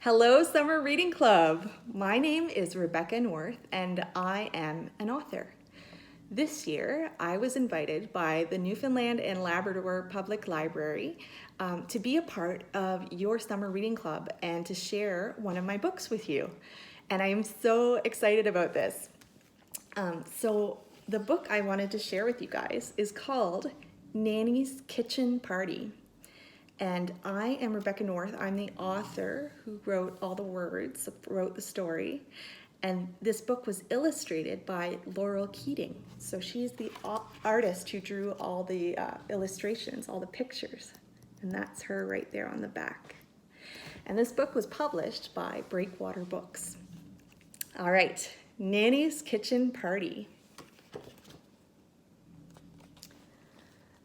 Hello, Summer Reading Club. My name is Rebecca North, and I am an author. This year, I was invited by the Newfoundland and Labrador Public Library to be a part of your Summer Reading Club and to share one of my books with you. And I am so excited about this. So the book I wanted to share with you guys is called Nanny's Kitchen Party. And I am Rebecca North. I'm the author who wrote all the words, wrote the story. And this book was illustrated by Laurel Keating. So she's the artist who drew all the illustrations, all the pictures. And that's her right there on the back. And this book was published by Breakwater Books. All right, Nanny's Kitchen Party.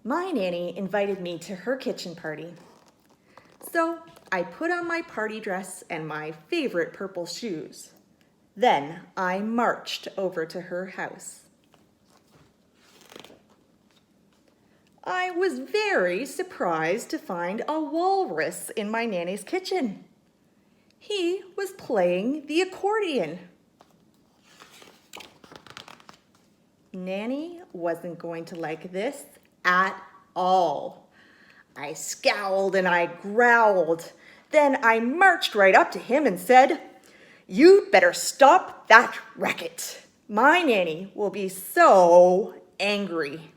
My nanny invited me to her kitchen party. So I put on my party dress and my favorite purple shoes. Then I marched over to her house. I was very surprised to find a walrus in my nanny's kitchen. He was playing the accordion. Nanny wasn't going to like this at all. I scowled and I growled. Then I marched right up to him and said, "You'd better stop that racket. My nanny will be so angry."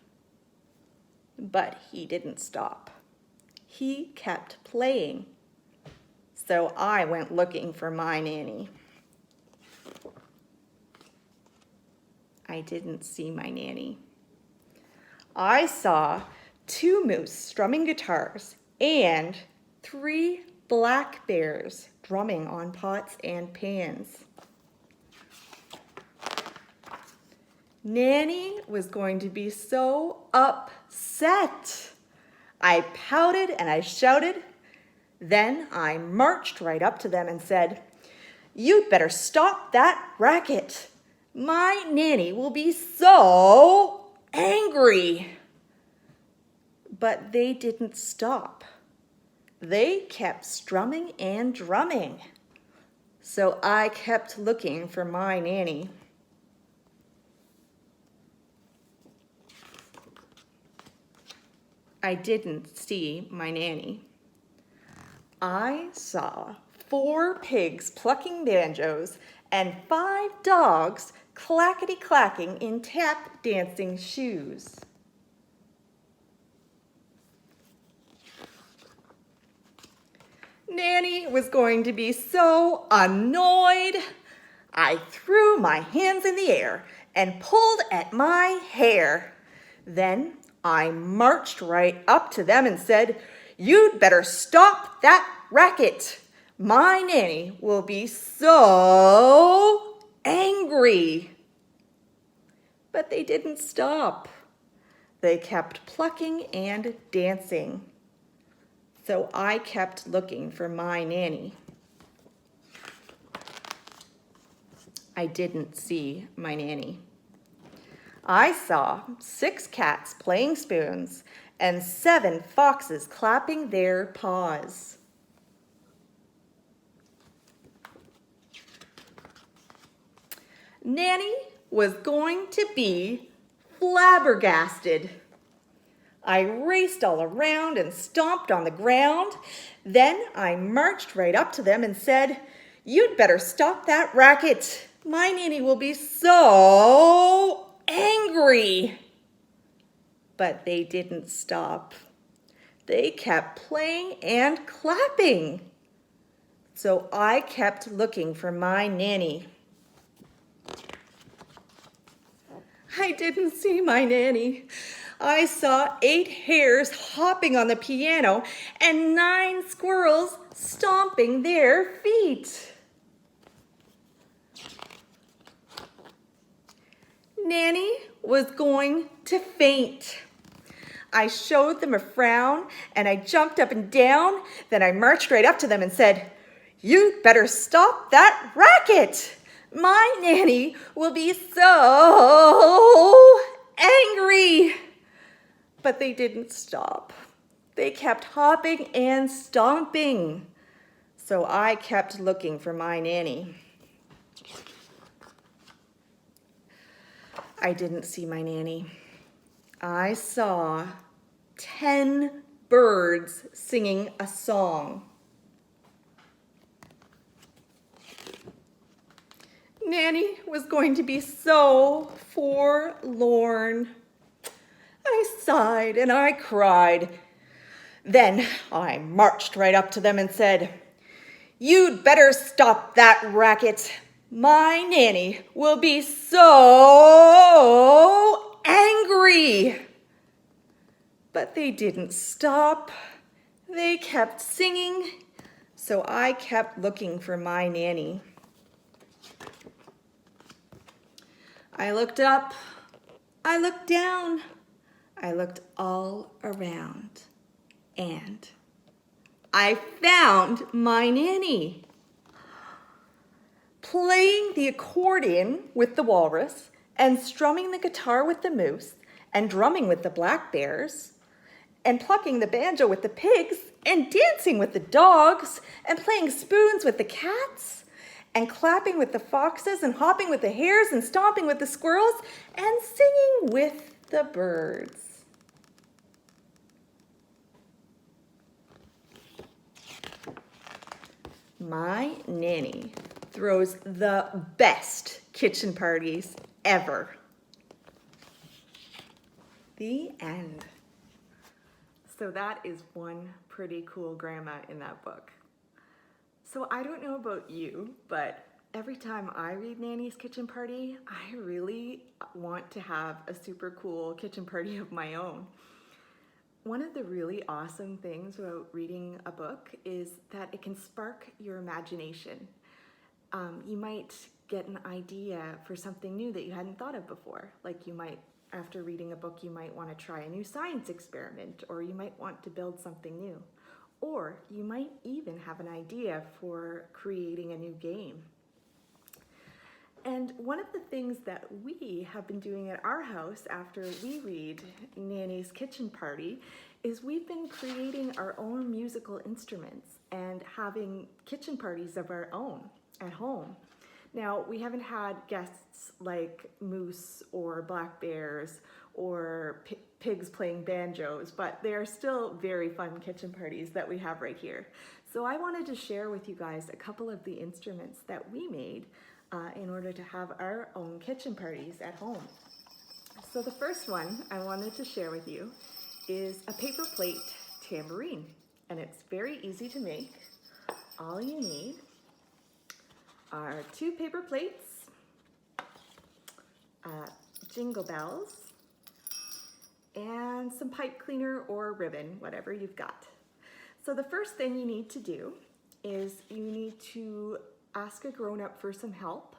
But he didn't stop. He kept playing. So I went looking for my nanny. I didn't see my nanny. I saw 2 moose strumming guitars and 3 black bears drumming on pots and pans. Nanny was going to be so upset. I pouted and I shouted. Then I marched right up to them and said, "You'd better stop that racket. My nanny will be so angry." But they didn't stop. They kept strumming and drumming. So I kept looking for my nanny. I didn't see my nanny. I saw 4 pigs plucking banjos and 5 dogs clackety-clacking in tap dancing shoes. Nanny was going to be so annoyed. I threw my hands in the air and pulled at my hair. Then I marched right up to them and said, "You'd better stop that racket. My nanny will be so angry." But they didn't stop. They kept plucking and dancing. So I kept looking for my nanny. I didn't see my nanny. I saw 6 cats playing spoons and 7 foxes clapping their paws. Nanny was going to be flabbergasted. I raced all around and stomped on the ground. Then I marched right up to them and said, "You'd better stop that racket. My nanny will be so angry." But they didn't stop. They kept playing and clapping. So I kept looking for my nanny. I didn't see my nanny. I saw 8 hares hopping on the piano and 9 squirrels stomping their feet. Nanny was going to faint. I showed them a frown and I jumped up and down. Then I marched right up to them and said, "You'd better stop that racket. My nanny will be so angry." But they didn't stop. They kept hopping and stomping. So I kept looking for my nanny. I didn't see my nanny. I saw 10 birds singing a song. Nanny was going to be so forlorn. I sighed and I cried. Then I marched right up to them and said, "You'd better stop that racket. My nanny will be so angry." But they didn't stop. They kept singing, so I kept looking for my nanny. I looked up, I looked down, I looked all around, and I found my nanny. Playing the accordion with the walrus, and strumming the guitar with the moose, and drumming with the black bears, and plucking the banjo with the pigs, and dancing with the dogs, and playing spoons with the cats, and clapping with the foxes, and hopping with the hares, and stomping with the squirrels, and singing with the birds. My nanny throws the best kitchen parties ever. The end. So that is one pretty cool grandma in that book. So I don't know about you, but every time I read Nanny's Kitchen Party, I really want to have a super cool kitchen party of my own. One of the really awesome things about reading a book is that it can spark your imagination. You might get an idea for something new that you hadn't thought of before. Like you might, after reading a book, you might want to try a new science experiment, or you might want to build something new. Or you might even have an idea for creating a new game. And one of the things that we have been doing at our house after we read Nanny's Kitchen Party is we've been creating our own musical instruments and having kitchen parties of our own at home. Now, we haven't had guests like moose or black bears or pigs playing banjos, but they are still very fun kitchen parties that we have right here. So I wanted to share with you guys a couple of the instruments that we made in order to have our own kitchen parties at home. So the first one I wanted to share with you is a paper plate tambourine, and it's very easy to make. All you need are 2 paper plates, jingle bells, and some pipe cleaner or ribbon, whatever you've got. So the first thing you need to do is you need to ask a grown-up for some help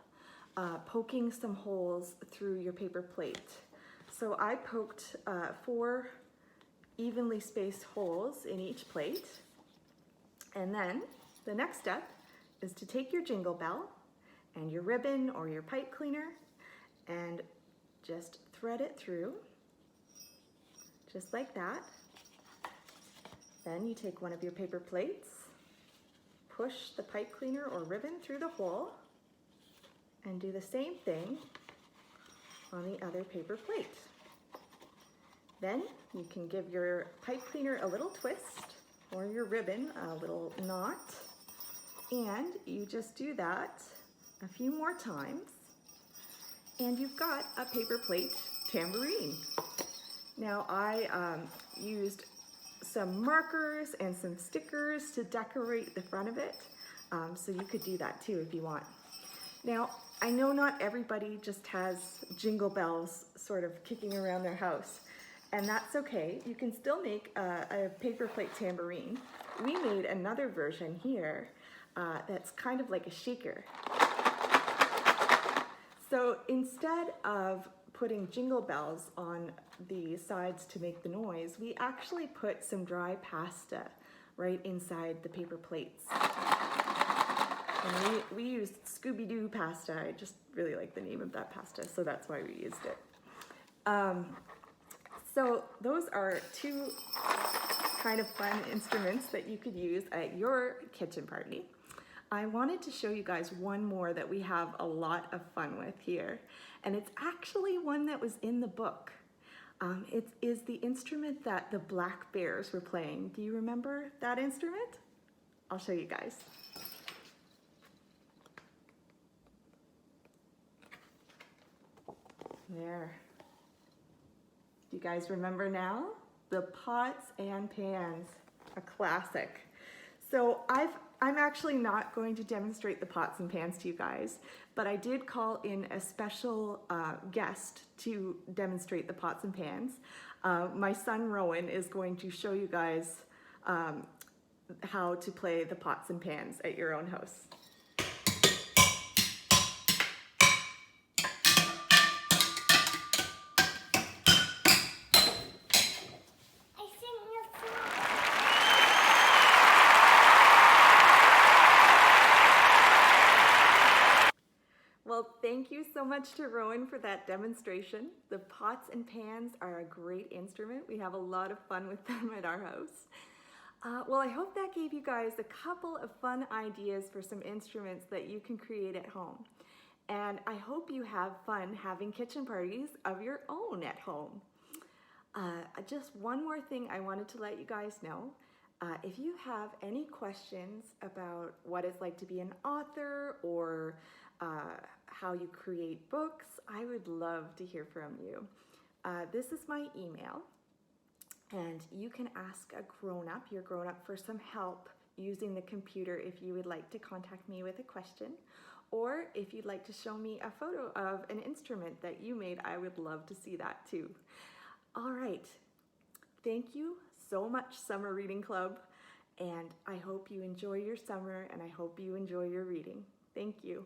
poking some holes through your paper plate. So I poked 4 evenly spaced holes in each plate. And then the next step is to take your jingle bell and your ribbon or your pipe cleaner and just thread it through, just like that. Then you take one of your paper plates, push the pipe cleaner or ribbon through the hole, and do the same thing on the other paper plate. Then you can give your pipe cleaner a little twist or your ribbon a little knot, and you just do that a few more times, and you've got a paper plate tambourine. Now I used some markers and some stickers to decorate the front of it, so you could do that too if you want. Now, I know not everybody just has jingle bells sort of kicking around their house, and that's okay. You can still make a paper plate tambourine. We made another version here that's kind of like a shaker. So instead of putting jingle bells on the sides to make the noise, we actually put some dry pasta right inside the paper plates. And we used Scooby-Doo pasta. I just really like the name of that pasta, so that's why we used it. So those are 2 kind of fun instruments that you could use at your kitchen party. I wanted to show you guys one more that we have a lot of fun with here. And it's actually one that was in the book. It is the instrument that the black bears were playing. Do you remember that instrument? I'll show you guys. There. Do you guys remember now? The pots and pans, a classic. So I'm actually not going to demonstrate the pots and pans to you guys, but I did call in a special guest to demonstrate the pots and pans. My son Rowan is going to show you guys how to play the pots and pans at your own house. Well, thank you so much to Rowan for that demonstration. The pots and pans are a great instrument. We have a lot of fun with them at our house. Well, I hope that gave you guys a couple of fun ideas for some instruments that you can create at home. And I hope you have fun having kitchen parties of your own at home. Just one more thing I wanted to let you guys know. If you have any questions about what it's like to be an author or how you create books, I would love to hear from you. This is my email, and you can ask a grown-up, your grown-up, for some help using the computer if you would like to contact me with a question, or if you'd like to show me a photo of an instrument that you made, I would love to see that too. All right, thank you so much, Summer Reading Club, and I hope you enjoy your summer, and I hope you enjoy your reading. Thank you.